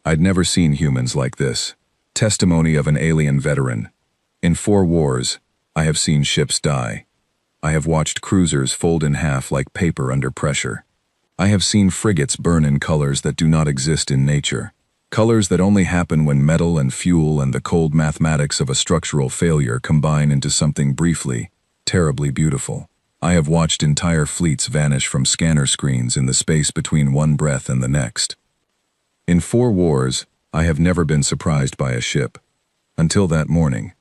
I'd never seen humans like this. Testimony of an alien veteran. In 4 wars, I have seen ships die. I have watched cruisers fold in half like paper under pressure. I have seen frigates burn in colors that do not exist in nature. Colors that only happen when metal and fuel and the cold mathematics of a structural failure combine into something briefly, terribly beautiful. I have watched entire fleets vanish from scanner screens in the space between one breath and the next. In 4 wars, I have never been surprised by a ship. Until that morning.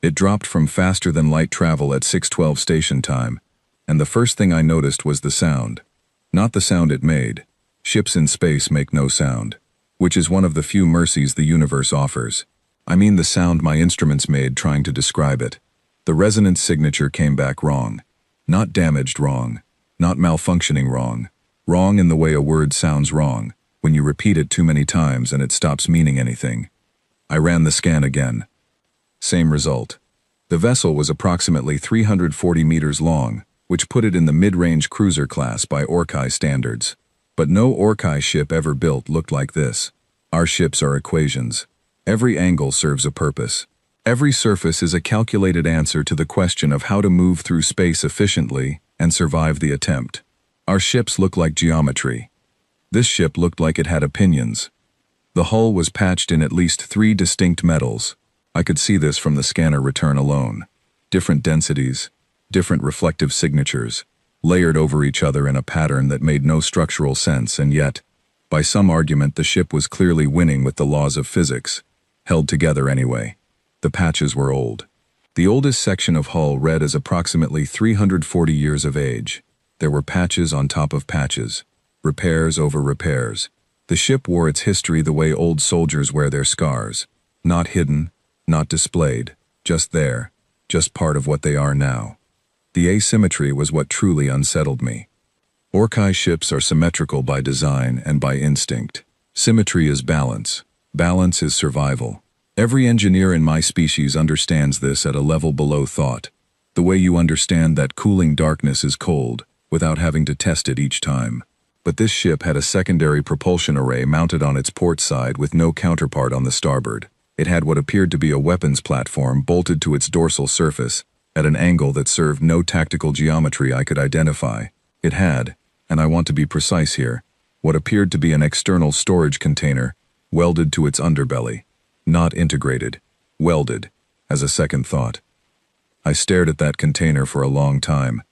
It dropped from faster-than-light travel at 6:12 station time, and the first thing I noticed was the sound. Not the sound it made. Ships in space make no sound, which is one of the few mercies the universe offers. I mean the sound my instruments made trying to describe it. The resonance signature came back wrong. Not damaged wrong. Not malfunctioning wrong. Wrong in the way a word sounds wrong, when you repeat it too many times and it stops meaning anything. I ran the scan again. Same result. The vessel was approximately 340 meters long, which put it in the mid-range cruiser class by Orkai standards. But no Orkai ship ever built looked like this. Our ships are equations. Every angle serves a purpose. Every surface is a calculated answer to the question of how to move through space efficiently and survive the attempt. Our ships look like geometry. This ship looked like it had opinions. The hull was patched in at least 3 distinct metals. I could see this from the scanner return alone. Different densities, different reflective signatures, layered over each other in a pattern that made no structural sense, and yet, by some argument, the ship was clearly winning with the laws of physics, held together anyway. The patches were old. The oldest section of hull read as approximately 340 years of age. There were patches on top of patches, repairs over repairs. The ship wore its history the way old soldiers wear their scars, not hidden, not displayed, just there, just part of what they are now. The asymmetry was what truly unsettled me. Orkai ships are symmetrical by design and by instinct. Symmetry is balance. Balance is survival. Every engineer in my species understands this at a level below thought. The way you understand that cooling darkness is cold, without having to test it each time. But this ship had a secondary propulsion array mounted on its port side with no counterpart on the starboard. It had what appeared to be a weapons platform bolted to its dorsal surface, at an angle that served no tactical geometry I could identify. It had, and I want to be precise here, what appeared to be an external storage container, welded to its underbelly. Not integrated, welded, as a second thought. I stared at that container for a long time.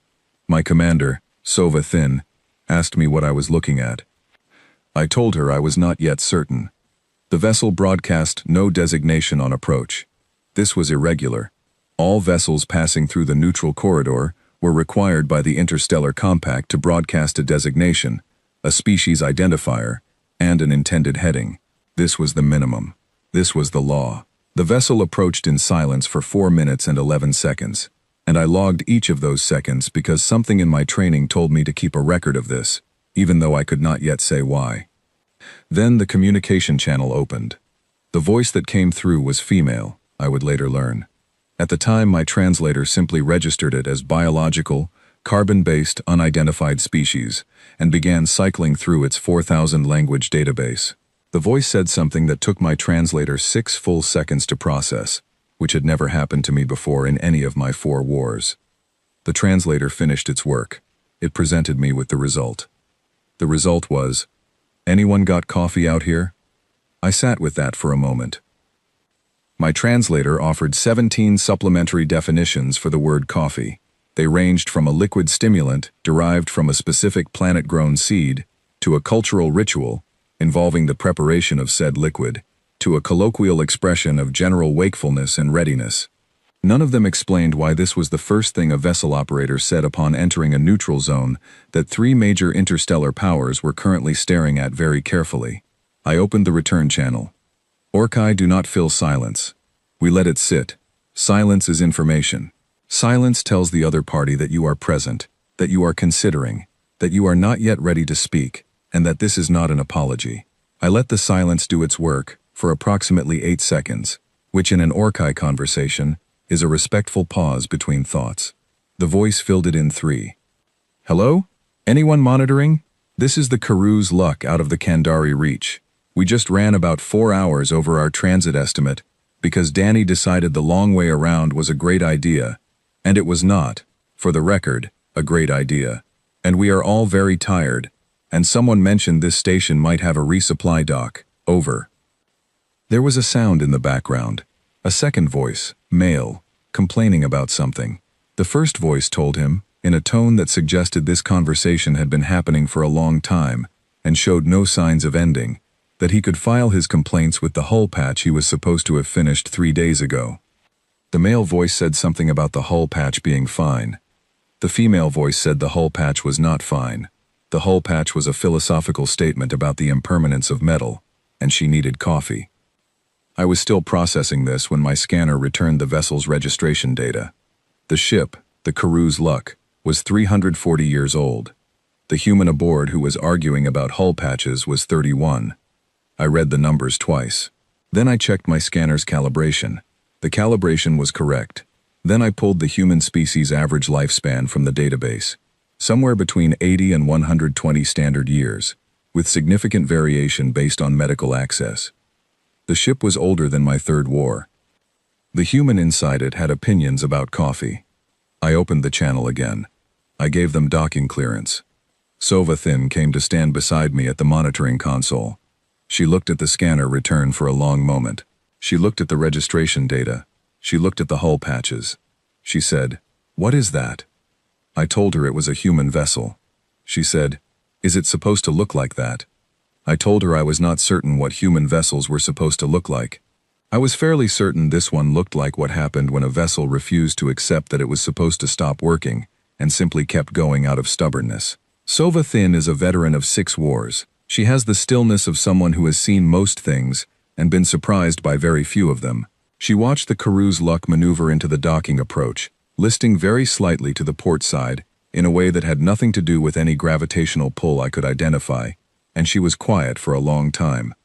My commander, Sova Thin, asked me what I was looking at. I told her I was not yet certain. The vessel broadcast no designation on approach. This was irregular. All vessels passing through the neutral corridor were required by the Interstellar Compact to broadcast a designation, a species identifier, and an intended heading. This was the minimum. This was the law. The vessel approached in silence for 4 minutes and 11 seconds, and I logged each of those seconds because something in my training told me to keep a record of this, even though I could not yet say why. Then the communication channel opened. The voice that came through was female, I would later learn. At the time, my translator simply registered it as biological, carbon-based, unidentified species, and began cycling through its 4,000-language database. The voice said something that took my translator 6 full seconds to process, which had never happened to me before in any of my 4 wars. The translator finished its work. It presented me with the result. The result was, "Anyone got coffee out here?" I sat with that for a moment. My translator offered 17 supplementary definitions for the word coffee. They ranged from a liquid stimulant derived from a specific planet-grown seed, to a cultural ritual involving the preparation of said liquid, to a colloquial expression of general wakefulness and readiness. None of them explained why this was the first thing a vessel operator said upon entering a neutral zone that 3 major interstellar powers were currently staring at very carefully. I opened the return channel. Orkai do not fill silence. We let it sit. Silence is information. Silence tells the other party that you are present, that you are considering, that you are not yet ready to speak, and that this is not an apology. I let the silence do its work for approximately 8 seconds, which in an Orkai conversation is a respectful pause between thoughts. The voice filled it in 3. "Hello? Anyone monitoring? This is the Karoo's Luck out of the Kandari Reach. We just ran about 4 hours over our transit estimate because Danny decided the long way around was a great idea, and it was not, for the record, a great idea. And we are all very tired, and someone mentioned this station might have a resupply dock. Over. There was a sound in the background. A second voice, male, complaining about something. The first voice told him, in a tone that suggested this conversation had been happening for a long time and showed no signs of ending, that he could file his complaints with the hull patch he was supposed to have finished 3 days ago. The male voice said something about the hull patch being fine. The female voice said the hull patch was not fine. The hull patch was a philosophical statement about the impermanence of metal, and she needed coffee. I was still processing this when my scanner returned the vessel's registration data. The ship, the Cruise Luck, was 340 years old. The human aboard who was arguing about hull patches was 31. I read the numbers twice. Then I checked my scanner's calibration. The calibration was correct. Then I pulled the human species average lifespan from the database, somewhere between 80 and 120 standard years, with significant variation based on medical access. The ship was older than my third war. The human inside it had opinions about coffee. I opened the channel again. I gave them docking clearance. Sova Thin came to stand beside me at the monitoring console. She looked at the scanner return for a long moment. She looked at the registration data. She looked at the hull patches. She said, "What is that?" I told her it was a human vessel. She said, "Is it supposed to look like that?" I told her I was not certain what human vessels were supposed to look like. I was fairly certain this one looked like what happened when a vessel refused to accept that it was supposed to stop working and simply kept going out of stubbornness. Sova Thin is a veteran of 6 wars. She has the stillness of someone who has seen most things and been surprised by very few of them. She watched the Cruise Luck maneuver into the docking approach, listing very slightly to the port side in a way that had nothing to do with any gravitational pull I could identify, and she was quiet for a long time.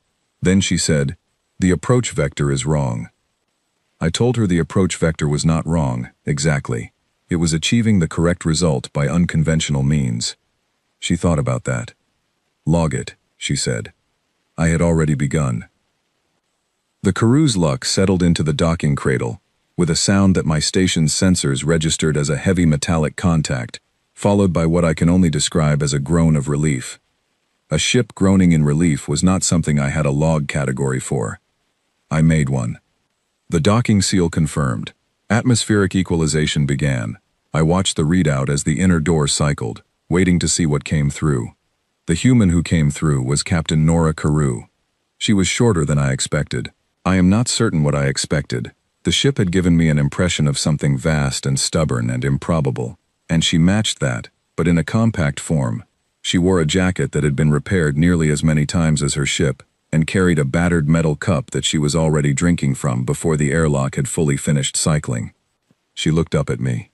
Then she said, "The approach vector is wrong." I told her the approach vector was not wrong, exactly. It was achieving the correct result by unconventional means. She thought about that. "Log it," she said. I had already begun. The Cruise Luck settled into the docking cradle, with a sound that my station's sensors registered as a heavy metallic contact, followed by what I can only describe as a groan of relief. A ship groaning in relief was not something I had a log category for. I made one. The docking seal confirmed. Atmospheric equalization began. I watched the readout as the inner door cycled, waiting to see what came through. The human who came through was Captain Nora Carew. She was shorter than I expected. I am not certain what I expected. The ship had given me an impression of something vast and stubborn and improbable, and she matched that, but in a compact form. She wore a jacket that had been repaired nearly as many times as her ship, and carried a battered metal cup that she was already drinking from before the airlock had fully finished cycling. She looked up at me.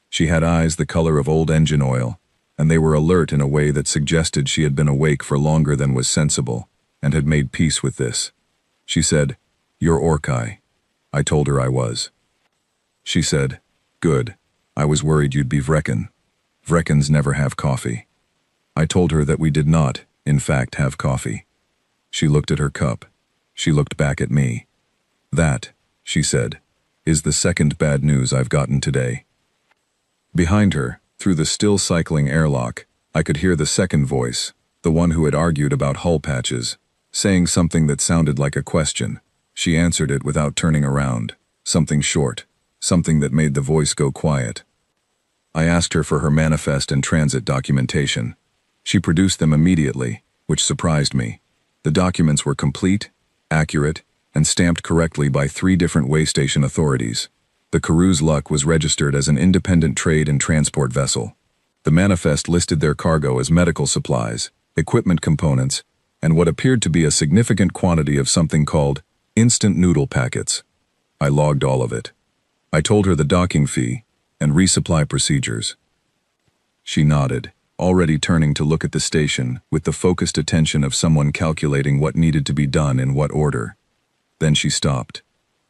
She had eyes the color of old engine oil, and they were alert in a way that suggested she had been awake for longer than was sensible, and had made peace with this. She said, "You're Orkai." I told her I was. She said, "Good. I was worried you'd be Vrecken. Vreckens never have coffee." I told her that we did not, in fact, have coffee. She looked at her cup. She looked back at me. "That," she said, "is the second bad news I've gotten today." Behind her, through the still cycling airlock, I could hear the second voice, the one who had argued about hull patches, saying something that sounded like a question. She answered it without turning around, something short, something that made the voice go quiet. I asked her for her manifest and transit documentation. She produced them immediately, which surprised me. The documents were complete, accurate, and stamped correctly by 3 different waystation authorities. The Cruise Luck was registered as an independent trade and transport vessel. The manifest listed their cargo as medical supplies, equipment components, and what appeared to be a significant quantity of something called instant noodle packets. I logged all of it. I told her the docking fee and resupply procedures. She nodded, already turning to look at the station with the focused attention of someone calculating what needed to be done in what order. Then she stopped.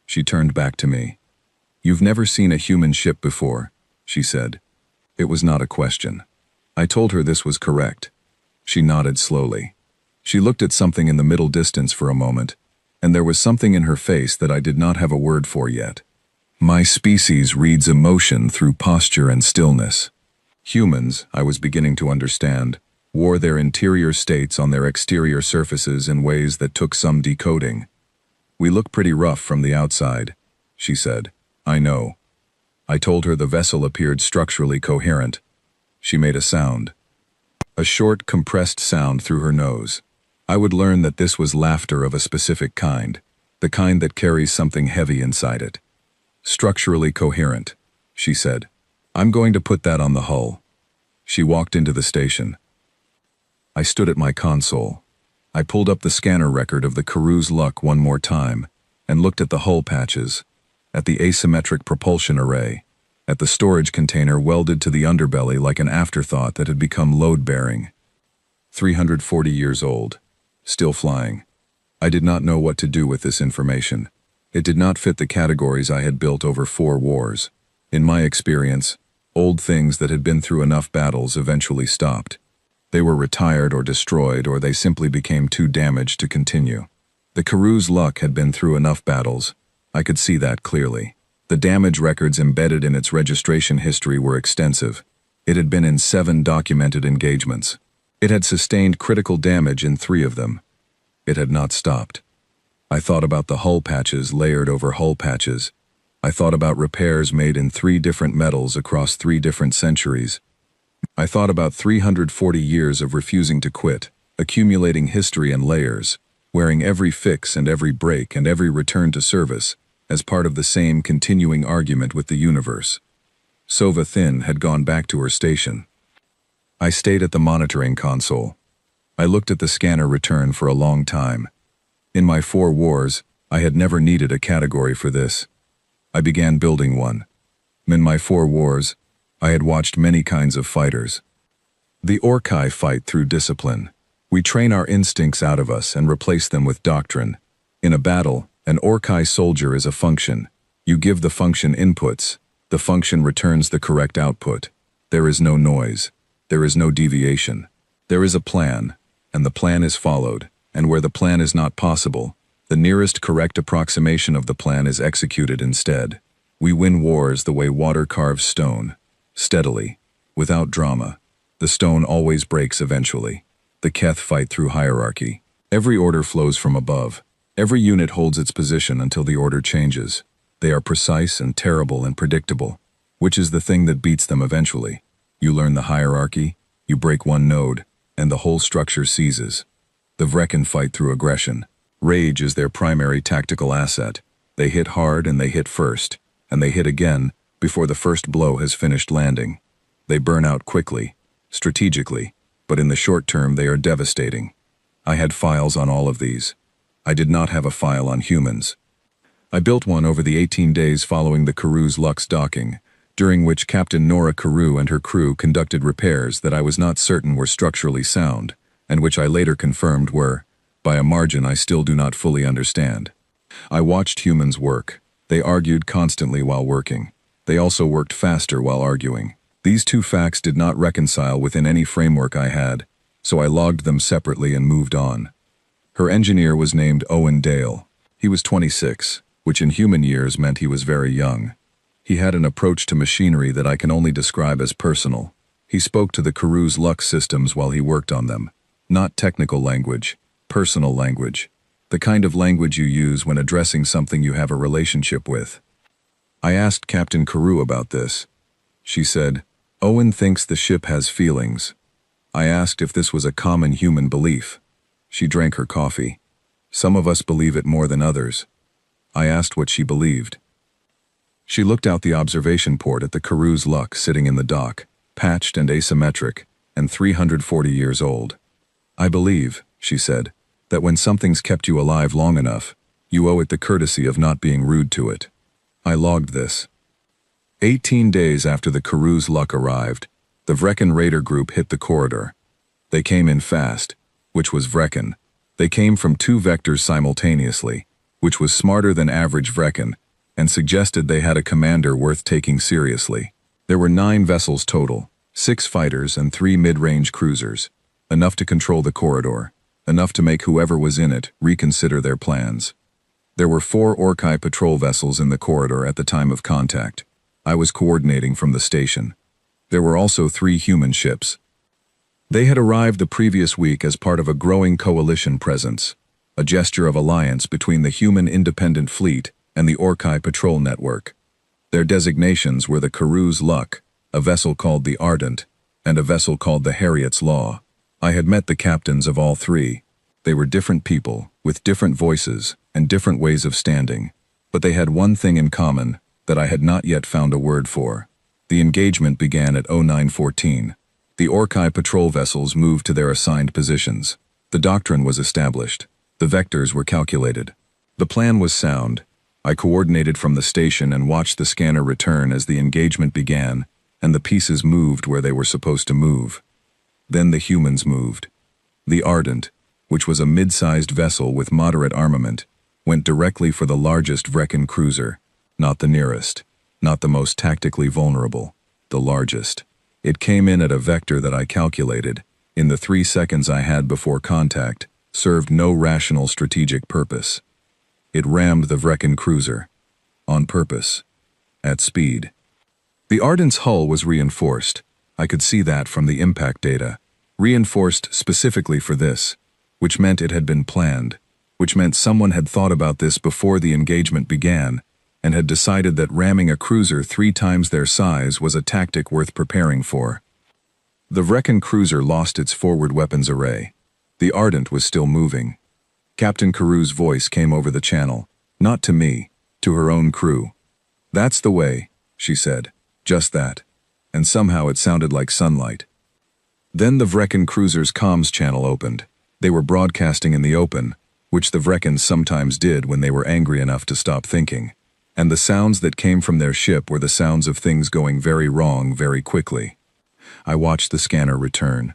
She turned back to me. "You've never seen a human ship before," she said. It was not a question. I told her this was correct. She nodded slowly. She looked at something in the middle distance for a moment, and there was something in her face that I did not have a word for yet. My species reads emotion through posture and stillness. Humans, I was beginning to understand, wore their interior states on their exterior surfaces in ways that took some decoding. We look pretty rough from the outside, she said. I know. I told her the vessel appeared structurally coherent. She made a sound. A short, compressed sound through her nose. I would learn that this was laughter of a specific kind, the kind that carries something heavy inside it. Structurally coherent, she said. I'm going to put that on the hull. She walked into the station. I stood at my console. I pulled up the scanner record of the Caru's Luck one more time and looked at the hull patches, at the asymmetric propulsion array, at the storage container welded to the underbelly like an afterthought that had become load-bearing. 340 years old. Still flying. I did not know what to do with this information. It did not fit the categories I had built over 4 wars. In my experience, old things that had been through enough battles eventually stopped. They were retired or destroyed, or they simply became too damaged to continue. The Caru's Luck had been through enough battles. I could see that clearly. The damage records embedded in its registration history were extensive. It had been in 7 documented engagements. It had sustained critical damage in 3 of them. It had not stopped. I thought about the hull patches layered over hull patches. I thought about repairs made in 3 different metals across 3 different centuries. I thought about 340 years of refusing to quit, accumulating history and layers, wearing every fix and every break and every return to service as part of the same continuing argument with the universe. Sova Thin had gone back to her station. I stayed at the monitoring console. I looked at the scanner return for a long time. In my 4 wars, I had never needed a category for this. I began building one. In my 4 wars, I had watched many kinds of fighters. The Orkai fight through discipline. We train our instincts out of us and replace them with doctrine. In a battle, an Orkai soldier is a function. You give the function inputs. The function returns the correct output. There is no noise. There is no deviation. There is a plan, and the plan is followed, and where the plan is not possible, the nearest correct approximation of the plan is executed instead. We win wars the way water carves stone, steadily, without drama. The stone always breaks eventually. The Keth fight through hierarchy. Every order flows from above. Every unit holds its position until the order changes. They are precise and terrible and predictable, which is the thing that beats them eventually. You learn the hierarchy, you break one node, and the whole structure seizes. The Vrecken fight through aggression. Rage is their primary tactical asset. They hit hard and they hit first, and they hit again before the first blow has finished landing. They burn out quickly, strategically, but in the short term they are devastating. I had files on all of these. I did not have a file on humans. I built one over the 18 days following the Caru's Luck's docking, during which Captain Nora Carew and her crew conducted repairs that I was not certain were structurally sound, and which I later confirmed were, by a margin I still do not fully understand. I watched humans work. They argued constantly while working. They also worked faster while arguing. These 2 facts did not reconcile within any framework I had, so I logged them separately and moved on. Her engineer was named Owen Dale. He was 26, which in human years meant he was very young. He had an approach to machinery that I can only describe as personal. He spoke to the Caru's Luck systems while he worked on them. Not technical language, personal language. The kind of language you use when addressing something you have a relationship with. I asked Captain Carew about this. She said, "Owen thinks the ship has feelings." I asked if this was a common human belief. She drank her coffee. Some of us believe it more than others. I asked what she believed. She looked out the observation port at the Caru's Luck sitting in the dock, patched and asymmetric, and 340 years old. "I believe," she said, "that when something's kept you alive long enough, you owe it the courtesy of not being rude to it." I logged this. 18 days after the Caru's Luck arrived, the Vrecken Raider group hit the corridor. They came in fast, which was Vrecken. They came from 2 vectors simultaneously, which was smarter than average Vrecken, and suggested they had a commander worth taking seriously. There were 9 vessels total, 6 fighters and 3 mid-range cruisers, enough to control the corridor, enough to make whoever was in it reconsider their plans. There were 4 Orkai patrol vessels in the corridor at the time of contact. I was coordinating from the station. There were also 3 human ships. They had arrived the previous week as part of a growing coalition presence, a gesture of alliance between the human independent fleet and the Orkai patrol network. Their designations were the Karoo's Luck, a vessel called the Ardent, and a vessel called the Harriet's Law. I had met the captains of all 3. They were different people, with different voices and different ways of standing, but they had one thing in common that I had not yet found a word for. The engagement began at 0914. The Orkai patrol vessels moved to their assigned positions. The doctrine was established. The vectors were calculated. The plan was sound. I coordinated from the station and watched the scanner return as the engagement began, and the pieces moved where they were supposed to move. Then the humans moved. The Ardent, which was a mid-sized vessel with moderate armament, went directly for the largest Vrekin cruiser, not the nearest, not the most tactically vulnerable, the largest. It came in at a vector that I calculated, in the 3 seconds I had before contact, served no rational strategic purpose. It rammed the Vrekin cruiser. On purpose. At speed. The Ardent's hull was reinforced. I could see that from the impact data. Reinforced specifically for this, which meant it had been planned, which meant someone had thought about this before the engagement began, and had decided that ramming a cruiser 3 times their size was a tactic worth preparing for. The Vrekin cruiser lost its forward weapons array. The Ardent was still moving. Captain Karoo's voice came over the channel, not to me, to her own crew. "That's the way," she said, just that, and somehow it sounded like sunlight. Then the Vrekin cruiser's comms channel opened. They were broadcasting in the open, which the Vrekins sometimes did when they were angry enough to stop thinking. And the sounds that came from their ship were the sounds of things going very wrong very quickly. I watched the scanner return.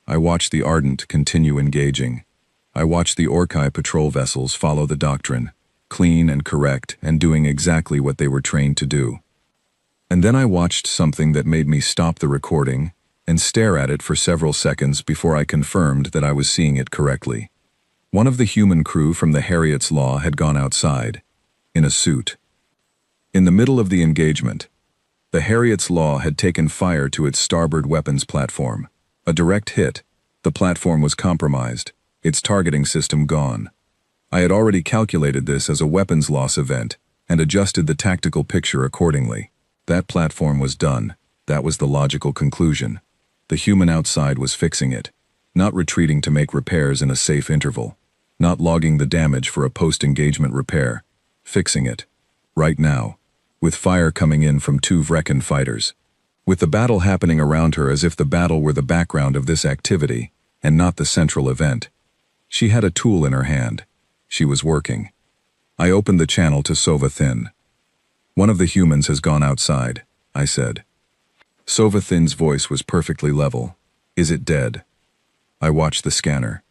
I watched the Ardent continue engaging. I watched the Orkai patrol vessels follow the doctrine, clean and correct and doing exactly what they were trained to do. And then I watched something that made me stop the recording and stare at it for several seconds before I confirmed that I was seeing it correctly. One of the human crew from the Harriet's Law had gone outside, in a suit. In the middle of the engagement, the Harriet's Law had taken fire to its starboard weapons platform. A direct hit. The platform was compromised, its targeting system gone. I had already calculated this as a weapons loss event and adjusted the tactical picture accordingly. That platform was done. That was the logical conclusion. The human outside was fixing it, not retreating to make repairs in a safe interval, not logging the damage for a post-engagement repair, fixing it. Right now. With fire coming in from 2 Vrekin fighters. With the battle happening around her as if the battle were the background of this activity, and not the central event. She had a tool in her hand. She was working. I opened the channel to Sova Thin. "One of the humans has gone outside," I said. Sova Thin's voice was perfectly level. "Is it dead?" I watched the scanner.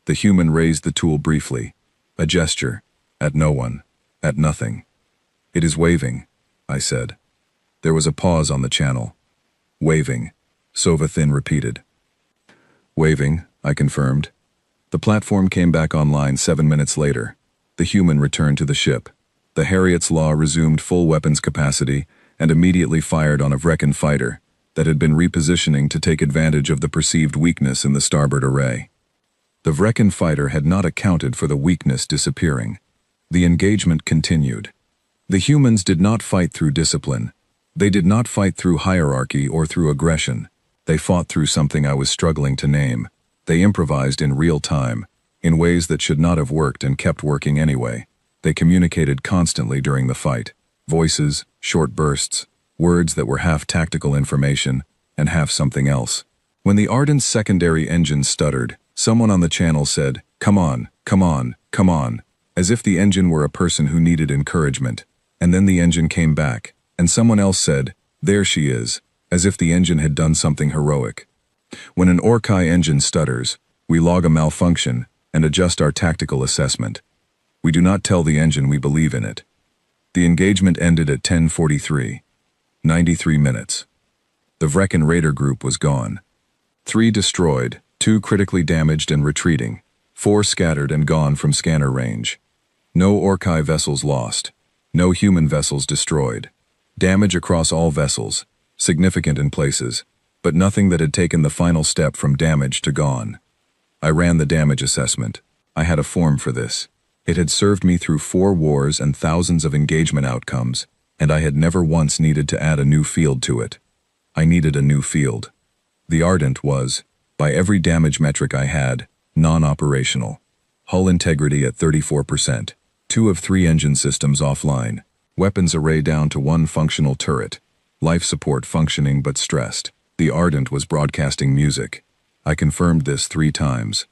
The human raised the tool briefly. A gesture. At no one. At nothing. "It is waving," I said. There was a pause on the channel. "Waving," Sova Thin repeated. "Waving," I confirmed. The platform came back online 7 minutes later. The human returned to the ship. The Harriet's Law resumed full weapons capacity and immediately fired on a Vrekin fighter that had been repositioning to take advantage of the perceived weakness in the starboard array. The Vrekin fighter had not accounted for the weakness disappearing. The engagement continued. The humans did not fight through discipline. They did not fight through hierarchy or through aggression. They fought through something I was struggling to name. They improvised in real time, in ways that should not have worked and kept working anyway. They communicated constantly during the fight. Voices, short bursts, words that were half tactical information and half something else. When the Ardent's secondary engine stuttered, someone on the channel said, "Come on, come on, come on," as if the engine were a person who needed encouragement. And then the engine came back, and someone else said, "There she is," as if the engine had done something heroic. When an Orkai engine stutters, we log a malfunction and adjust our tactical assessment. We do not tell the engine we believe in it. The engagement ended at 10:43, 93 minutes. The Vrekin Raider group was gone. 3 destroyed, 2 critically damaged and retreating. 4 scattered and gone from scanner range. No Orkai vessels lost. No human vessels destroyed. Damage across all vessels, significant in places, but nothing that had taken the final step from damage to gone. I ran the damage assessment. I had a form for this. It had served me through 4 wars and thousands of engagement outcomes, and I had never once needed to add a new field to it. I needed a new field. The Ardent was, by every damage metric I had, non-operational. Hull integrity at 34%, 2 of 3 engine systems offline, weapons array down to 1 functional turret, life support functioning but stressed. The Ardent was broadcasting music. I confirmed this 3 times.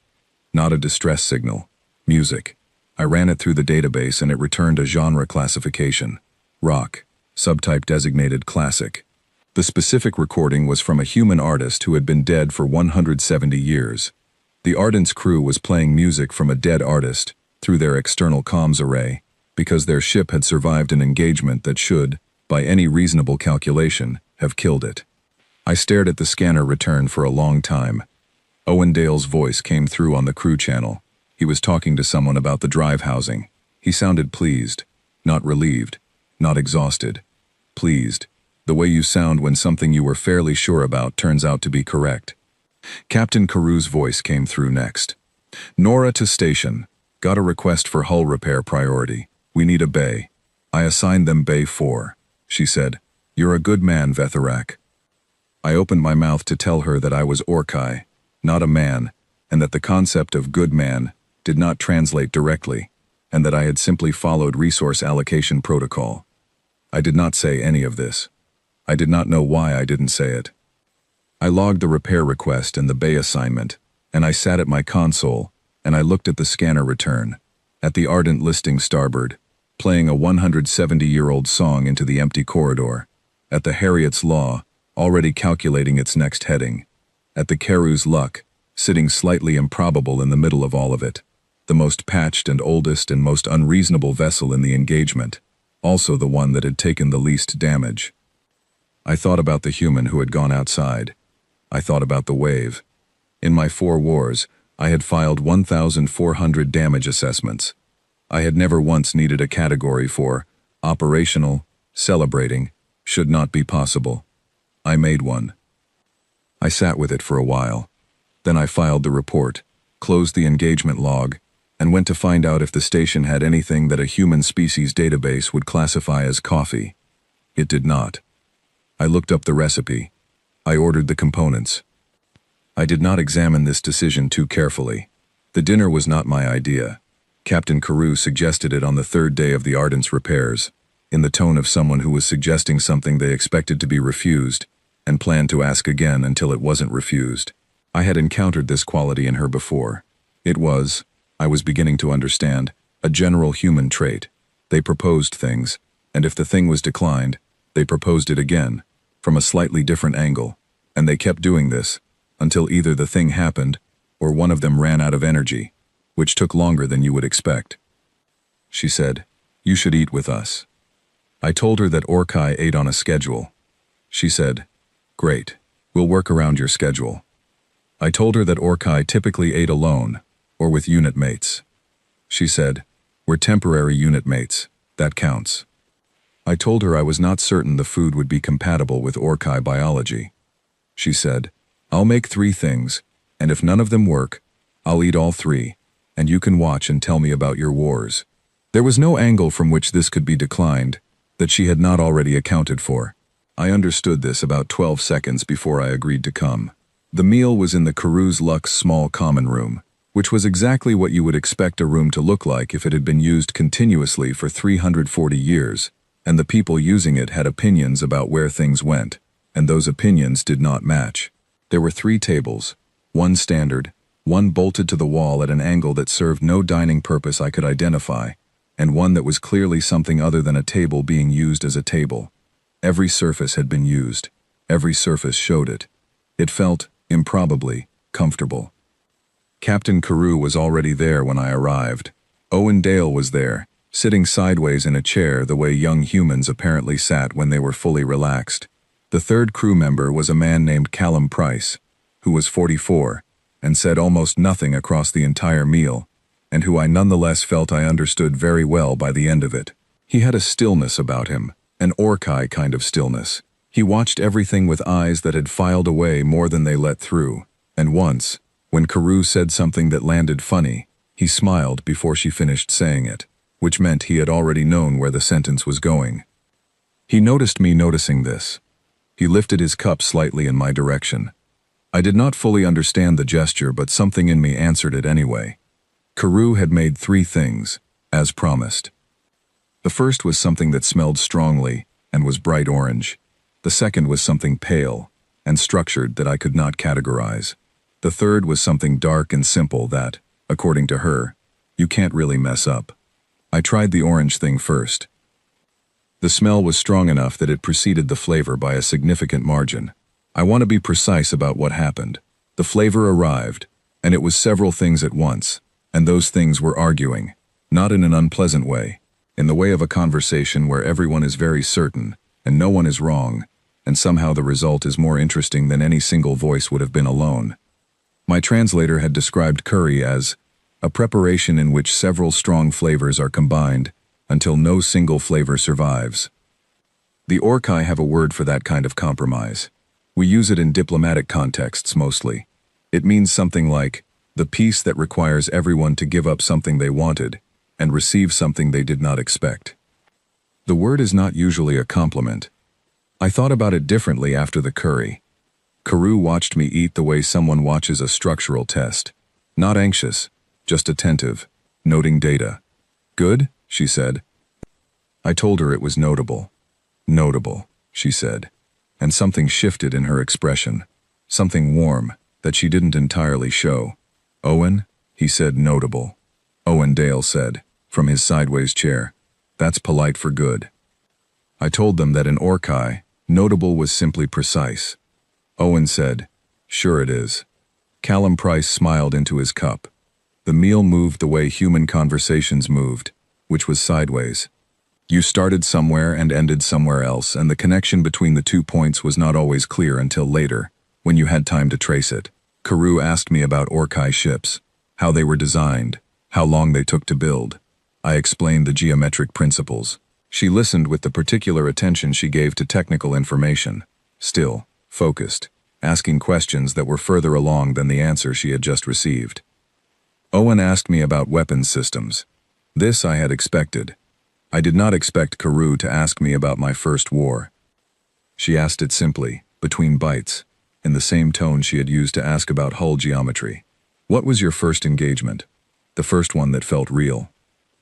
Not a distress signal. Music. I ran it through the database and it returned a genre classification. Rock. Subtype designated classic. The specific recording was from a human artist who had been dead for 170 years. The Ardent's crew was playing music from a dead artist through their external comms array because their ship had survived an engagement that should, by any reasonable calculation, have killed it. I stared at the scanner return for a long time. Owen Dale's voice came through on the crew channel. He was talking to someone about the drive housing. He sounded pleased, not relieved, not exhausted. Pleased. The way you sound when something you were fairly sure about turns out to be correct. Captain Carews' voice came through next. Nora to station. Got a request for hull repair priority. We need a bay. I assigned them Bay 4. She said, "You're a good man, Vetharak." I opened my mouth to tell her that I was Orkai, not a man, and that the concept of good man did not translate directly, and that I had simply followed resource allocation protocol. I did not say any of this. I did not know why I didn't say it. I logged the repair request and the bay assignment, and I sat at my console, and I looked at the scanner return, at the Ardent listing starboard, playing a 170-year-old song into the empty corridor, at the Harriet's Law, already calculating its next heading, at the Carews' Luck, sitting slightly improbable in the middle of all of it, the most patched and oldest and most unreasonable vessel in the engagement, also the one that had taken the least damage. I thought about the human who had gone outside. I thought about the wave. In my 4 wars, I had filed 1,400 damage assessments. I had never once needed a category for operational, celebrating, should not be possible. I made one. I sat with it for a while. Then I filed the report, closed the engagement log, and went to find out if the station had anything that a human species database would classify as coffee. It did not. I looked up the recipe. I ordered the components. I did not examine this decision too carefully. The dinner was not my idea. Captain Carew suggested it on the 3rd day of the Ardent's repairs, in the tone of someone who was suggesting something they expected to be refused, and planned to ask again until it wasn't refused. I had encountered this quality in her before. It was, I was beginning to understand, a general human trait. They proposed things, and if the thing was declined, they proposed it again, from a slightly different angle, and they kept doing this, until either the thing happened, or one of them ran out of energy, which took longer than you would expect. She said, "You should eat with us." I told her that Orkai ate on a schedule. She said, "Great, we'll work around your schedule." I told her that Orkai typically ate alone, or with unit mates. She said, "We're temporary unit mates, that counts." I told her I was not certain the food would be compatible with Orkai biology. She said, "I'll make 3 things, and if none of them work, I'll eat all 3, and you can watch and tell me about your wars." There was no angle from which this could be declined that she had not already accounted for. I understood this about 12 seconds before I agreed to come. The meal was in the Carews' Luck's small common room, which was exactly what you would expect a room to look like if it had been used continuously for 340 years, and the people using it had opinions about where things went, and those opinions did not match. There were 3 tables, one standard, one bolted to the wall at an angle that served no dining purpose I could identify, and one that was clearly something other than a table being used as a table. Every surface had been used. Every surface showed it. It felt, improbably, comfortable. Captain Carew was already there when I arrived. Owen Dale was there, sitting sideways in a chair the way young humans apparently sat when they were fully relaxed. The 3rd crew member was a man named Callum Price, who was 44, and said almost nothing across the entire meal, and who I nonetheless felt I understood very well by the end of it. He had a stillness about him, an Orkai kind of stillness. He watched everything with eyes that had filed away more than they let through, and once, when Karoo said something that landed funny, he smiled before she finished saying it, which meant he had already known where the sentence was going. He noticed me noticing this. He lifted his cup slightly in my direction. I did not fully understand the gesture, but something in me answered it anyway. Karoo had made 3 things, as promised. The first was something that smelled strongly and was bright orange. The second was something pale and structured that I could not categorize. The third was something dark and simple that, according to her, you can't really mess up. I tried the orange thing first. The smell was strong enough that it preceded the flavor by a significant margin. I want to be precise about what happened. The flavor arrived, and it was several things at once, and those things were arguing, not in an unpleasant way, in the way of a conversation where everyone is very certain, and no one is wrong, and somehow the result is more interesting than any single voice would have been alone. My translator had described curry as a preparation in which several strong flavors are combined until no single flavor survives. The Orkai have a word for that kind of compromise. We use it in diplomatic contexts mostly. It means something like the peace that requires everyone to give up something they wanted and receive something they did not expect. The word is not usually a compliment. I thought about it differently after the curry. Karoo watched me eat the way someone watches a structural test. Not anxious, just attentive, noting data. Good, she said. I told her it was notable. Notable, she said. And something shifted in her expression. Something warm that she didn't entirely show. Owen, he said notable. Owen Dale said, from his sideways chair, that's polite for good. I told them that in Orkai, notable was simply precise. Owen said, sure it is. Callum Price smiled into his cup. The meal moved the way human conversations moved, which was sideways. You started somewhere and ended somewhere else, and the connection between the 2 points was not always clear until later, when you had time to trace it. Karoo asked me about Orkai ships, how they were designed, how long they took to build. I explained the geometric principles. She listened with the particular attention she gave to technical information, still, focused, asking questions that were further along than the answer she had just received. Owen asked me about weapons systems. This I had expected. I did not expect Karoo to ask me about my first war. She asked it simply, between bites, in the same tone she had used to ask about hull geometry. What was your first engagement? The first one that felt real.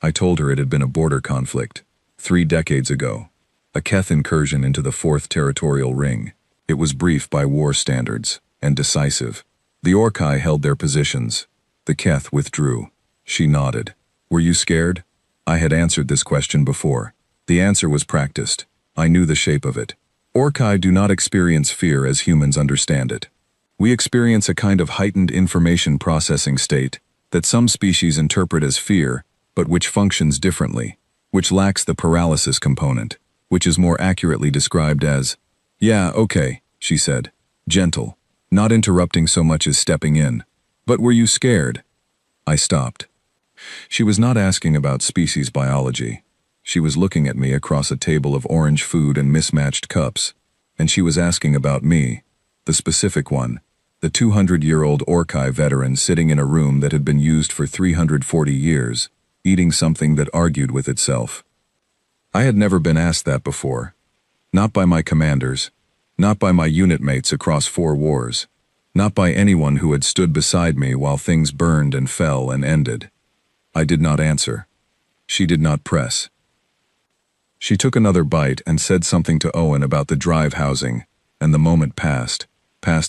I told her it had been a border conflict, 3 decades ago. A Keth incursion into the 4th Territorial Ring. It was brief by war standards, and decisive. The Orkai held their positions. The Keth withdrew. She nodded. Were you scared? I had answered this question before. The answer was practiced. I knew the shape of it. Orkai do not experience fear as humans understand it. We experience a kind of heightened information processing state that some species interpret as fear, but which functions differently, which lacks the paralysis component, which is more accurately described as, yeah, okay, she said, gentle, not interrupting so much as stepping in. But were you scared? I stopped. She was not asking about species biology. She was looking at me across a table of orange food and mismatched cups, and she was asking about me, the specific one, the 200-year-old Orkai veteran sitting in a room that had been used for 340 years, eating something that argued with itself. I had never been asked that before. Not by my commanders, not by my unit mates across 4 wars, not by anyone who had stood beside me while things burned and fell and ended. I did not answer. She did not press. She took another bite and said something to Owen about the drive housing, and the moment passed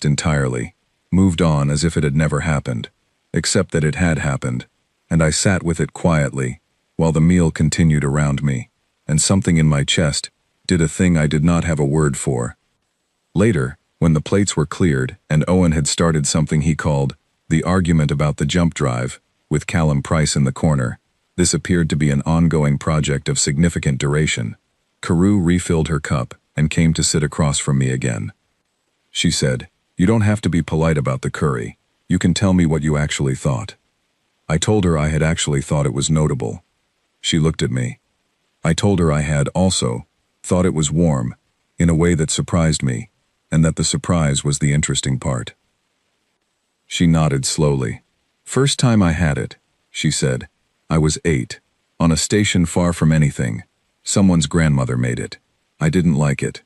entirely, moved on as if it had never happened, except that it had happened, and I sat with it quietly, while the meal continued around me, and something in my chest did a thing I did not have a word for. Later, when the plates were cleared and Owen had started something he called the argument about the jump drive, with Callum Price in the corner, this appeared to be an ongoing project of significant duration. Karoo refilled her cup and came to sit across from me again. She said, "You don't have to be polite about the curry. You can tell me what you actually thought." I told her I had actually thought it was notable. She looked at me. I told her I had also thought it was warm, in a way that surprised me, and that the surprise was the interesting part. She nodded slowly. "First time I had it," she said. "I was 8, on a station far from anything. Someone's grandmother made it. I didn't like it."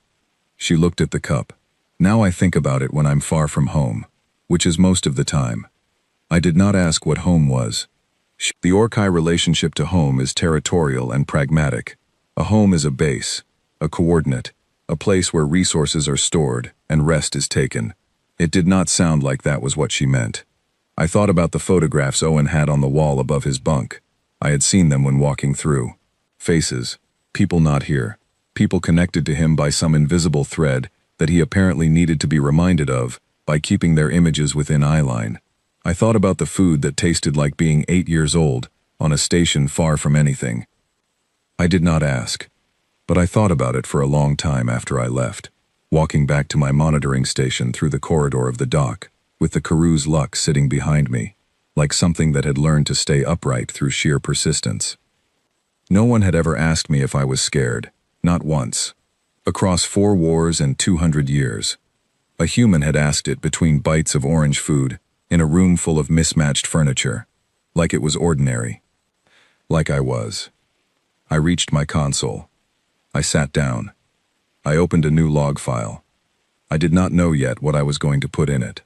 She looked at the cup. "Now I think about it when I'm far from home, which is most of the time." I did not ask what home was. The Orkai relationship to home is territorial and pragmatic. A home is a base, a coordinate, a place where resources are stored and rest is taken. It did not sound like that was what she meant. I thought about the photographs Owen had on the wall above his bunk. I had seen them when walking through. Faces, people not here, people connected to him by some invisible thread that he apparently needed to be reminded of by keeping their images within eyeline. I thought about the food that tasted like being 8 years old, on a station far from anything. I did not ask, but I thought about it for a long time after I left, walking back to my monitoring station through the corridor of the dock, with the Karoo's luck sitting behind me, like something that had learned to stay upright through sheer persistence. No one had ever asked me if I was scared, not once. Across 4 wars and 200 years. A human had asked it between bites of orange food, in a room full of mismatched furniture, like it was ordinary. Like I was. I reached my console. I sat down. I opened a new log file. I did not know yet what I was going to put in it.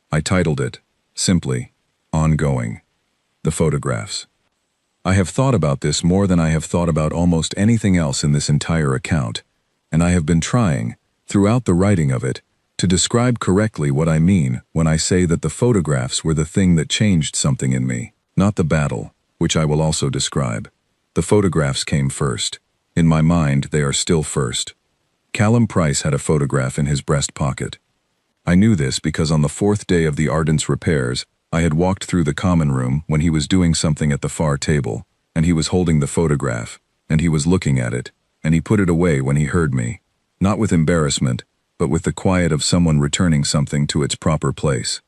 I titled it, simply, Ongoing. The photographs. I have thought about this more than I have thought about almost anything else in this entire account, and I have been trying, throughout the writing of it, to describe correctly what I mean when I say that the photographs were the thing that changed something in me, not the battle, which I will also describe. The photographs came first. In my mind, they are still first. Callum Price had a photograph in his breast pocket. I knew this because on the 4th day of the Ardent's repairs, I had walked through the common room when he was doing something at the far table, and he was holding the photograph, and he was looking at it, and he put it away when he heard me, not with embarrassment, but with the quiet of someone returning something to its proper place.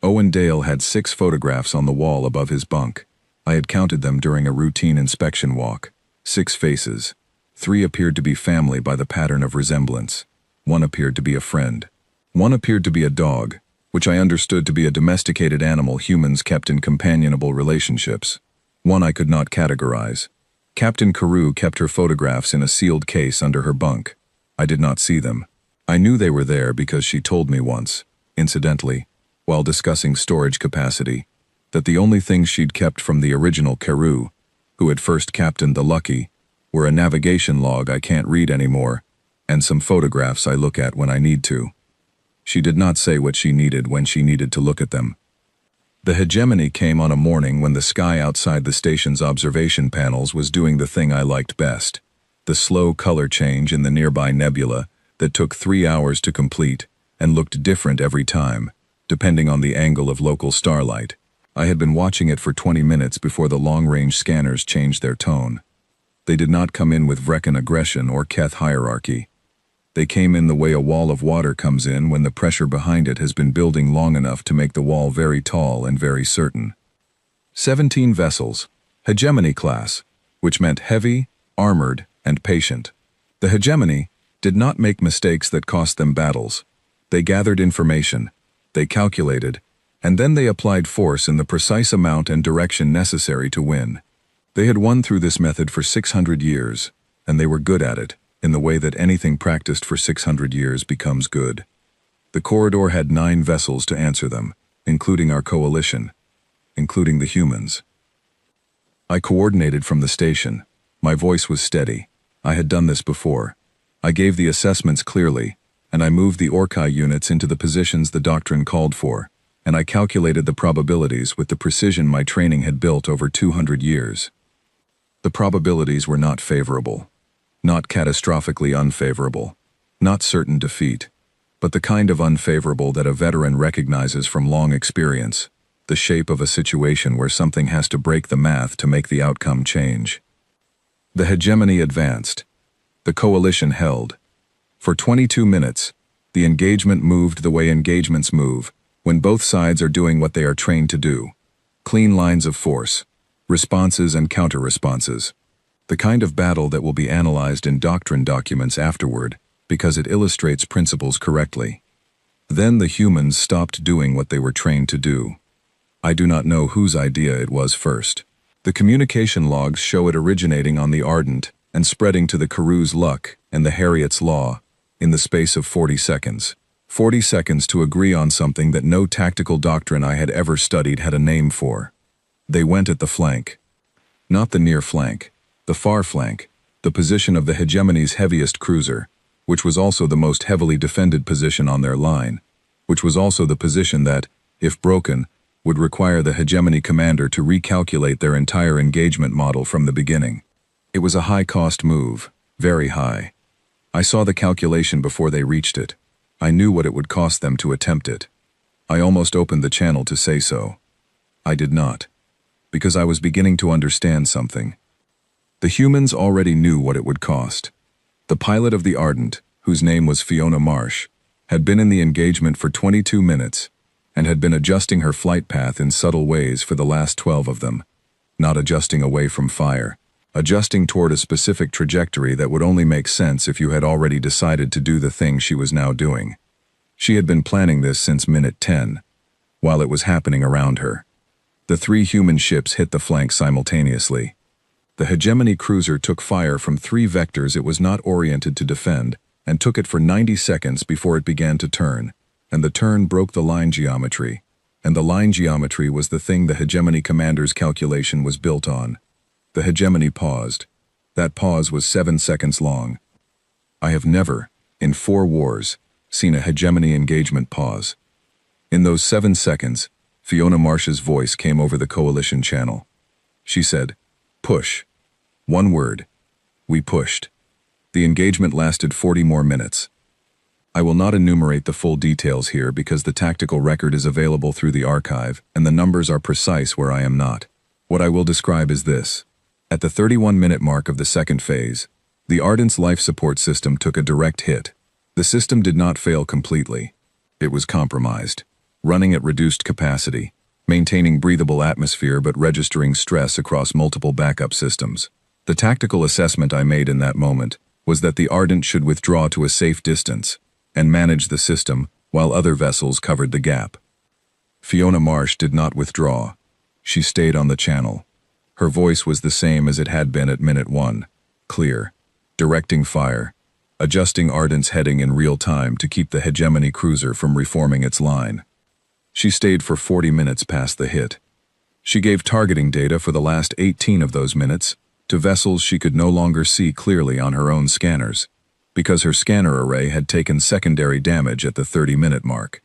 Owen Dale had 6 photographs on the wall above his bunk. I had counted them during a routine inspection walk. 6 faces. 3 appeared to be family by the pattern of resemblance. 1 appeared to be a friend. 1 appeared to be a dog, which I understood to be a domesticated animal humans kept in companionable relationships. 1 I could not categorize. Captain Karoo kept her photographs in a sealed case under her bunk. I did not see them. I knew they were there because she told me once, incidentally, while discussing storage capacity, that the only things she'd kept from the original Karoo, who had first captained the Lucky, were a navigation log I can't read anymore, and some photographs I look at when I need to. She did not say what she needed when she needed to look at them. The hegemony came on a morning when the sky outside the station's observation panels was doing the thing I liked best, the slow color change in the nearby nebula that took 3 hours to complete and looked different every time, depending on the angle of local starlight. I had been watching it for 20 minutes before the long-range scanners changed their tone. They did not come in with Vrecken aggression or Keth hierarchy. They came in the way a wall of water comes in when the pressure behind it has been building long enough to make the wall very tall and very certain. 17 vessels, hegemony class, which meant heavy, armored, and patient. The hegemony did not make mistakes that cost them battles. They gathered information, they calculated, and then they applied force in the precise amount and direction necessary to win. They had won through this method for 600 years, and they were good at it, in the way that anything practiced for 600 years becomes good. The corridor had 9 vessels to answer them, including our coalition, including the humans. I coordinated from the station. My voice was steady. I had done this before. I gave the assessments clearly, and I moved the Orkai units into the positions the doctrine called for, and I calculated the probabilities with the precision my training had built over 200 years. The probabilities were not favorable, not catastrophically unfavorable, not certain defeat, but the kind of unfavorable that a veteran recognizes from long experience, the shape of a situation where something has to break the math to make the outcome change. The hegemony advanced. The coalition held. For 22 minutes, the engagement moved the way engagements move, when both sides are doing what they are trained to do. Clean lines of force, responses and counter-responses. The kind of battle that will be analyzed in doctrine documents afterward because it illustrates principles correctly. Then the humans stopped doing what they were trained to do. I do not know whose idea it was first. The communication logs show it originating on the Ardent and spreading to the Carews' Luck and the Harriet's Law in the space of 40 seconds. 40 seconds to agree on something that no tactical doctrine I had ever studied had a name for. They went at the flank. Not the near flank, the far flank, the position of the hegemony's heaviest cruiser, which was also the most heavily defended position on their line, which was also the position that, if broken, would require the hegemony commander to recalculate their entire engagement model from the beginning. It was a high-cost move, very high. I saw the calculation before they reached it. I knew what it would cost them to attempt it. I almost opened the channel to say so. I did not, because I was beginning to understand something. The humans already knew what it would cost. The pilot of the Ardent, whose name was Fiona Marsh, had been in the engagement for 22 minutes and had been adjusting her flight path in subtle ways for the last 12 of them, not adjusting away from fire, adjusting toward a specific trajectory that would only make sense if you had already decided to do the thing she was now doing. She had been planning this since minute 10, while it was happening around her. The 3 human ships hit the flank simultaneously. The hegemony cruiser took fire from 3 vectors it was not oriented to defend, and took it for 90 seconds before it began to turn, and the turn broke the line geometry, and the line geometry was the thing the hegemony commander's calculation was built on. The hegemony paused. That pause was 7 seconds long. I have never, in 4 wars, seen a hegemony engagement pause. In those 7 seconds, Fiona Marsh's voice came over the coalition channel. She said, "Push." 1 word. We pushed. The engagement lasted 40 more minutes. I will not enumerate the full details here because the tactical record is available through the archive and the numbers are precise where I am not. What I will describe is this. At the 31-minute mark of the second phase, the Ardent's life support system took a direct hit. The system did not fail completely. It was compromised, running at reduced capacity, maintaining breathable atmosphere but registering stress across multiple backup systems. The tactical assessment I made in that moment was that the Ardent should withdraw to a safe distance and manage the system while other vessels covered the gap. Fiona Marsh did not withdraw. She stayed on the channel. Her voice was the same as it had been at minute 1, clear, directing fire, adjusting Ardent's heading in real time to keep the hegemony cruiser from reforming its line. She stayed for 40 minutes past the hit. She gave targeting data for the last 18 of those minutes to vessels she could no longer see clearly on her own scanners, because her scanner array had taken secondary damage at the 30-minute mark.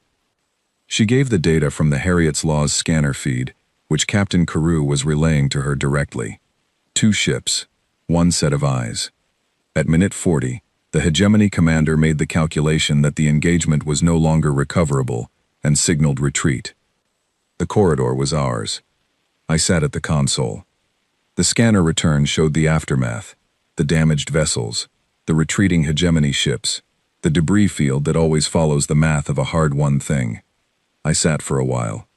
She gave the data from the Harriet's Law's scanner feed, which Captain Carew was relaying to her directly. 2 ships, 1 set of eyes. At minute 40, the hegemony commander made the calculation that the engagement was no longer recoverable and signaled retreat. The corridor was ours. I sat at the console. The scanner return showed the aftermath, the damaged vessels, the retreating hegemony ships, the debris field that always follows the math of a hard-won thing. I sat for a while.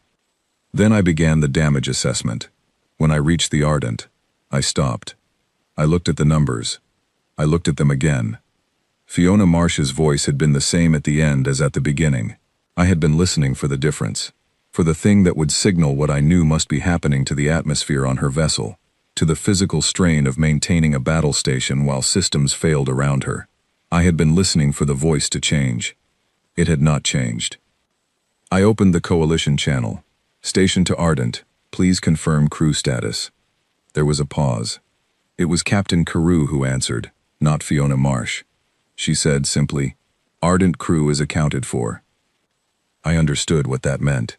Then I began the damage assessment. When I reached the Ardent, I stopped. I looked at the numbers. I looked at them again. Fiona Marsh's voice had been the same at the end as at the beginning. I had been listening for the difference, for the thing that would signal what I knew must be happening to the atmosphere on her vessel, to the physical strain of maintaining a battle station while systems failed around her. I had been listening for the voice to change. It had not changed. I opened the coalition channel. Station to Ardent, please confirm crew status. There was a pause. It was Captain Carew who answered, not Fiona Marsh. She said simply, "Ardent crew is accounted for." I understood what that meant.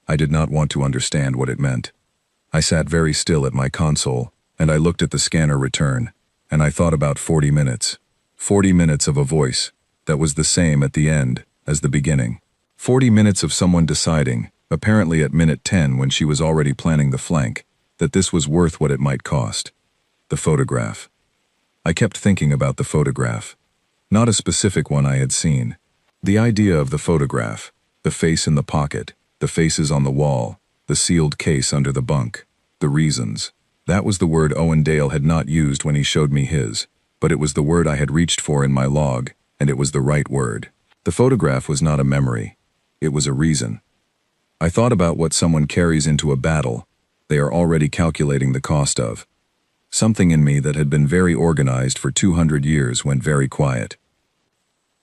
I did not want to understand what it meant. I sat very still at my console, and I looked at the scanner return, and I thought about 40 minutes. 40 minutes of a voice that was the same at the end as the beginning. 40 minutes of someone deciding, apparently at minute 10 when she was already planning the flank, that this was worth what it might cost. The photograph. I kept thinking about the photograph. Not a specific one I had seen. The idea of the photograph, the face in the pocket, The faces on the wall, the sealed case under the bunk, the reasons. That was the word Owen Dale had not used when he showed me his, but it was the word I had reached for in my log, and it was the right word. The photograph was not a memory. It was a reason. I thought about what someone carries into a battle they are already calculating the cost of. Something in me that had been very organized for 200 years went very quiet.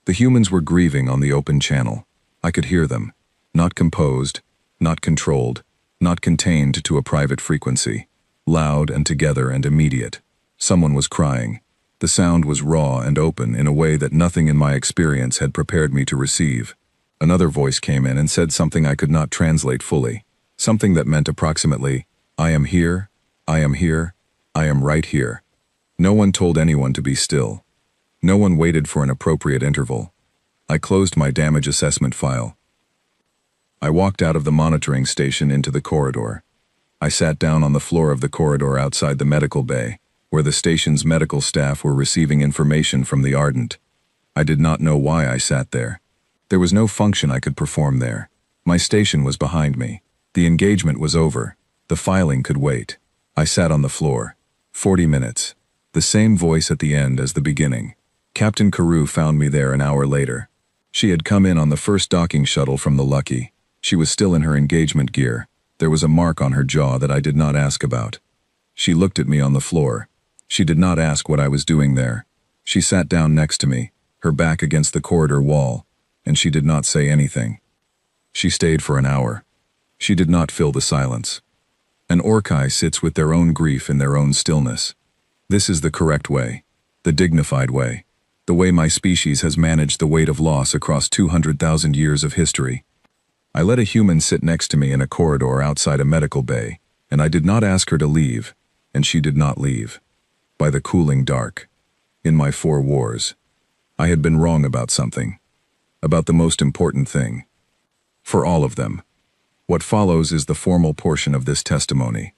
The humans were grieving on the open channel. I could hear them. Not composed, not controlled, not contained to a private frequency. Loud and together and immediate. Someone was crying. The sound was raw and open in a way that nothing in my experience had prepared me to receive. Another voice came in and said something I could not translate fully. Something that meant approximately, I am here, I am here, I am right here. No one told anyone to be still. No one waited for an appropriate interval. I closed my damage assessment file. I walked out of the monitoring station into the corridor. I sat down on the floor of the corridor outside the medical bay, where the station's medical staff were receiving information from the Ardent. I did not know why I sat there. There was no function I could perform there. My station was behind me. The engagement was over. The filing could wait. I sat on the floor. 40 minutes. The same voice at the end as the beginning. Captain Carew found me there an hour later. She had come in on the first docking shuttle from the Lucky. She was still in her engagement gear. There was a mark on her jaw that I did not ask about. She looked at me on the floor. She did not ask what I was doing there. She sat down next to me, her back against the corridor wall, and she did not say anything. She stayed for an hour. She did not fill the silence. An Orcai sits with their own grief in their own stillness. This is the correct way, the dignified way, the way my species has managed the weight of loss across 200,000 years of history. I let a human sit next to me in a corridor outside a medical bay, and I did not ask her to leave, and she did not leave. By the cooling dark. In my 4 wars. I had been wrong about something. About the most important thing. For all of them. What follows is the formal portion of this testimony.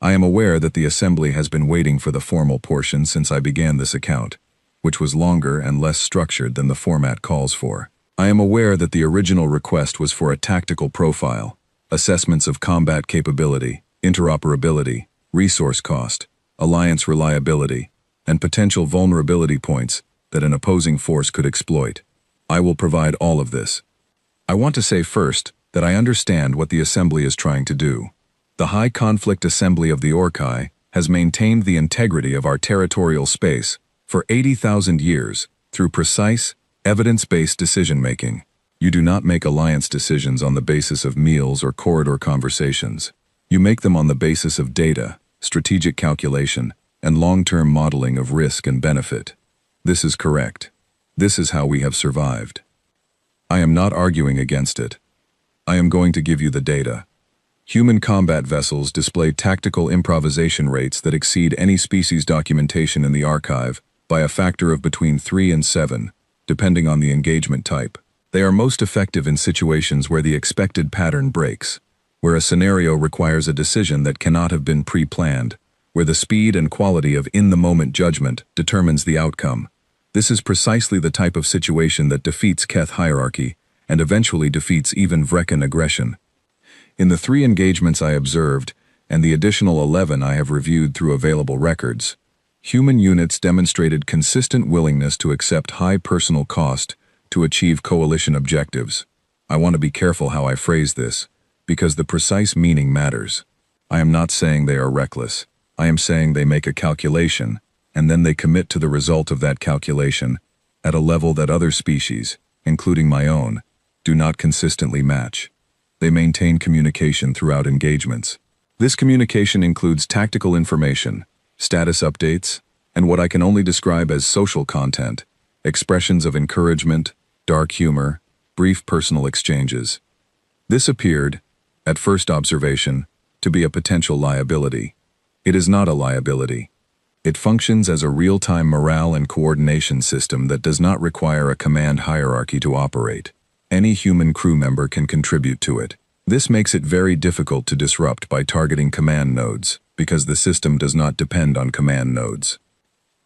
I am aware that the Assembly has been waiting for the formal portion since I began this account, which was longer and less structured than the format calls for. I am aware that the original request was for a tactical profile, assessments of combat capability, interoperability, resource cost, alliance reliability, and potential vulnerability points that an opposing force could exploit. I will provide all of this. I want to say first that I understand what the Assembly is trying to do. The High Conflict Assembly of the Orcai has maintained the integrity of our territorial space for 80,000 years through precise, evidence-based decision-making. You do not make alliance decisions on the basis of meals or corridor conversations. You make them on the basis of data, strategic calculation, and long-term modeling of risk and benefit. This is correct. This is how we have survived. I am not arguing against it. I am going to give you the data. Human combat vessels display tactical improvisation rates that exceed any species documentation in the archive by a factor of between 3 and 7, depending on the engagement type. They are most effective in situations where the expected pattern breaks, where a scenario requires a decision that cannot have been pre-planned, where the speed and quality of in-the-moment judgment determines the outcome. This is precisely the type of situation that defeats Keth hierarchy and eventually defeats even Vrekan aggression. In the 3 engagements I observed, and the additional 11 I have reviewed through available records, human units demonstrated consistent willingness to accept high personal cost to achieve coalition objectives. I want to be careful how I phrase this, because the precise meaning matters. I am not saying they are reckless. I am saying they make a calculation, and then they commit to the result of that calculation at a level that other species, including my own, do not consistently match. They maintain communication throughout engagements. This communication includes tactical information, status updates, and what I can only describe as social content, expressions of encouragement, dark humor, brief personal exchanges. This appeared, at first observation, to be a potential liability. It is not a liability. It functions as a real-time morale and coordination system that does not require a command hierarchy to operate. Any human crew member can contribute to it. This makes it very difficult to disrupt by targeting command nodes, because the system does not depend on command nodes.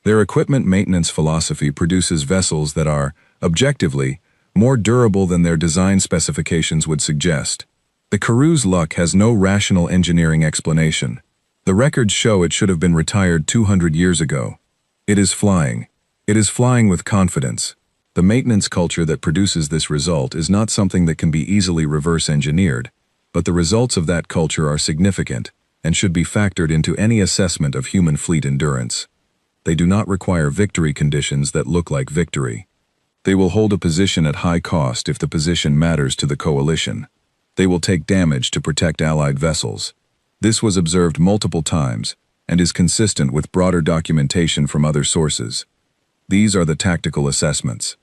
Their equipment maintenance philosophy produces vessels that are, objectively, more durable than their design specifications would suggest. The Karoo's luck has no rational engineering explanation. The records show it should have been retired 200 years ago. It is flying. It is flying with confidence. The maintenance culture that produces this result is not something that can be easily reverse engineered, but the results of that culture are significant and should be factored into any assessment of human fleet endurance. They do not require victory conditions that look like victory. They will hold a position at high cost if the position matters to the coalition. They will take damage to protect Allied vessels. This was observed multiple times and is consistent with broader documentation from other sources. These are the tactical assessments.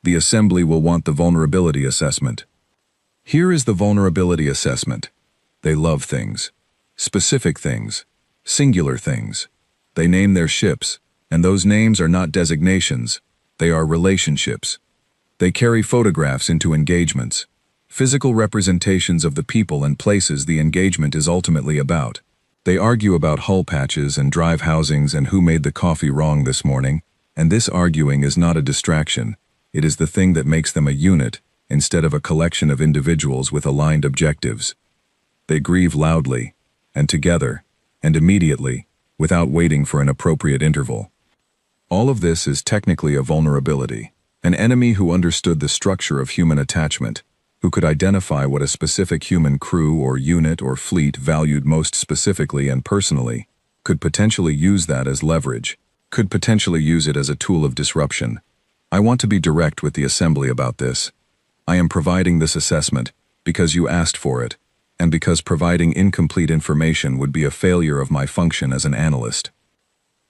The assembly will want the vulnerability assessment. Here is the vulnerability assessment. They love things. Specific things. Singular things. They name their ships, and those names are not designations. They are relationships. They carry photographs into engagements. Physical representations of the people and places the engagement is ultimately about. They argue about hull patches and drive housings and who made the coffee wrong this morning, and this arguing is not a distraction. It is the thing that makes them a unit, instead of a collection of individuals with aligned objectives. They grieve loudly, and together, and immediately, without waiting for an appropriate interval. All of this is technically a vulnerability, an enemy who understood the structure of human attachment, who could identify what a specific human crew or unit or fleet valued most specifically and personally, could potentially use that as leverage, could potentially use it as a tool of disruption. I want to be direct with the assembly about this. I am providing this assessment because you asked for it, and because providing incomplete information would be a failure of my function as an analyst.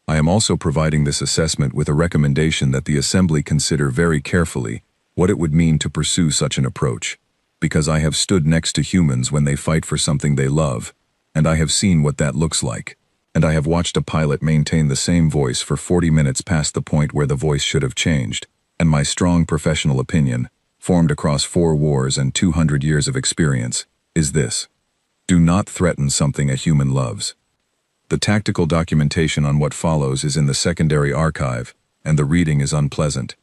I am also providing this assessment with a recommendation that the assembly consider very carefully what it would mean to pursue such an approach, because I have stood next to humans when they fight for something they love, and I have seen what that looks like, and I have watched a pilot maintain the same voice for 40 minutes past the point where the voice should have changed, and my strong professional opinion, formed across 4 wars and 200 years of experience, is this: do not threaten something a human loves. The tactical documentation on what follows is in the secondary archive, and the reading is unpleasant.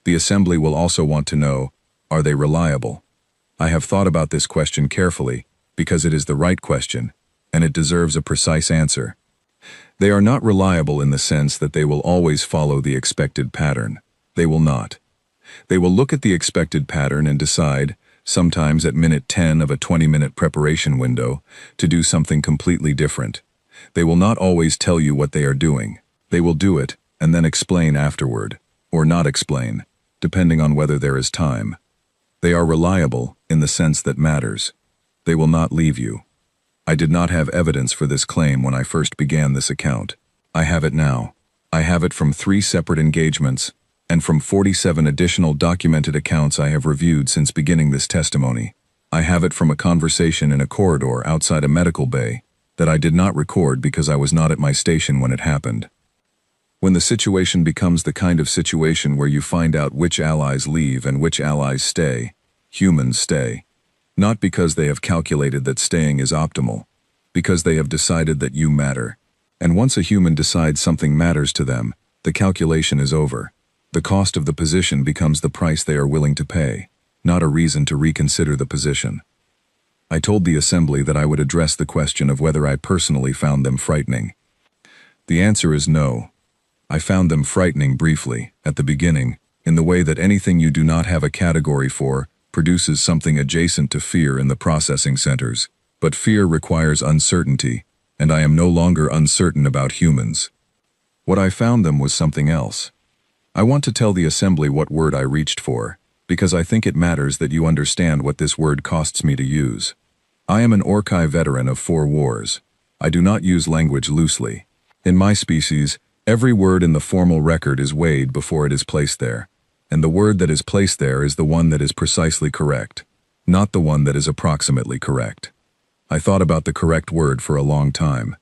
The assembly will also want to know, are they reliable? I have thought about this question carefully, because it is the right question, and it deserves a precise answer. They are not reliable in the sense that they will always follow the expected pattern. They will not. They will look at the expected pattern and decide, sometimes at minute 10 of a 20-minute preparation window, to do something completely different. They will not always tell you what they are doing. They will do it, and then explain afterward, or not explain, depending on whether there is time. They are reliable in the sense that matters. They will not leave you. I did not have evidence for this claim when I first began this account. I have it now. I have it from 3 separate engagements, and from 47 additional documented accounts I have reviewed since beginning this testimony. I have it from a conversation in a corridor outside a medical bay that I did not record because I was not at my station when it happened. When the situation becomes the kind of situation where you find out which allies leave and which allies stay, humans stay. Not because they have calculated that staying is optimal, because they have decided that you matter. And once a human decides something matters to them, the calculation is over. The cost of the position becomes the price they are willing to pay, not a reason to reconsider the position. I told the assembly that I would address the question of whether I personally found them frightening. The answer is no. I found them frightening briefly, at the beginning, in the way that anything you do not have a category for produces something adjacent to fear in the processing centers. But fear requires uncertainty, and I am no longer uncertain about humans. What I found them was something else. I want to tell the assembly what word I reached for, because I think it matters that you understand what this word costs me to use. I am an Orkai veteran of 4 wars. I do not use language loosely. In my species, every word in the formal record is weighed before it is placed there, and the word that is placed there is the one that is precisely correct, not the one that is approximately correct. I thought about the correct word for a long time.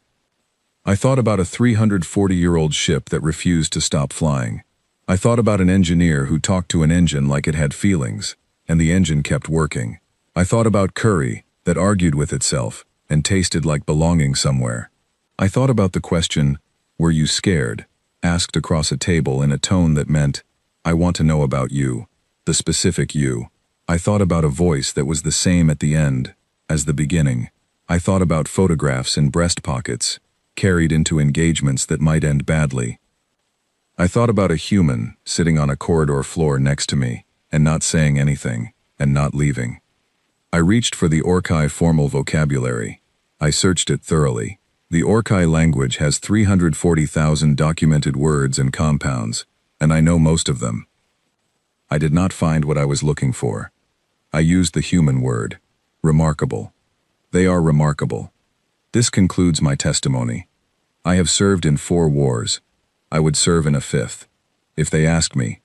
I thought about a 340-year-old ship that refused to stop flying. I thought about an engineer who talked to an engine like it had feelings, and the engine kept working. I thought about curry that argued with itself and tasted like belonging somewhere. I thought about the question, "Were you scared?" asked across a table in a tone that meant, "I want to know about you, the specific you." I thought about a voice that was the same at the end, As the beginning, I thought about photographs in breast pockets, carried into engagements that might end badly. I thought about a human sitting on a corridor floor next to me, and not saying anything, and not leaving. I reached for the Orkai formal vocabulary. I searched it thoroughly. The Orkai language has 340,000 documented words and compounds, and I know most of them. I did not find what I was looking for. I used the human word, remarkable. They are remarkable. This concludes my testimony. I have served in 4 wars. I would serve in a 5th. If they ask me,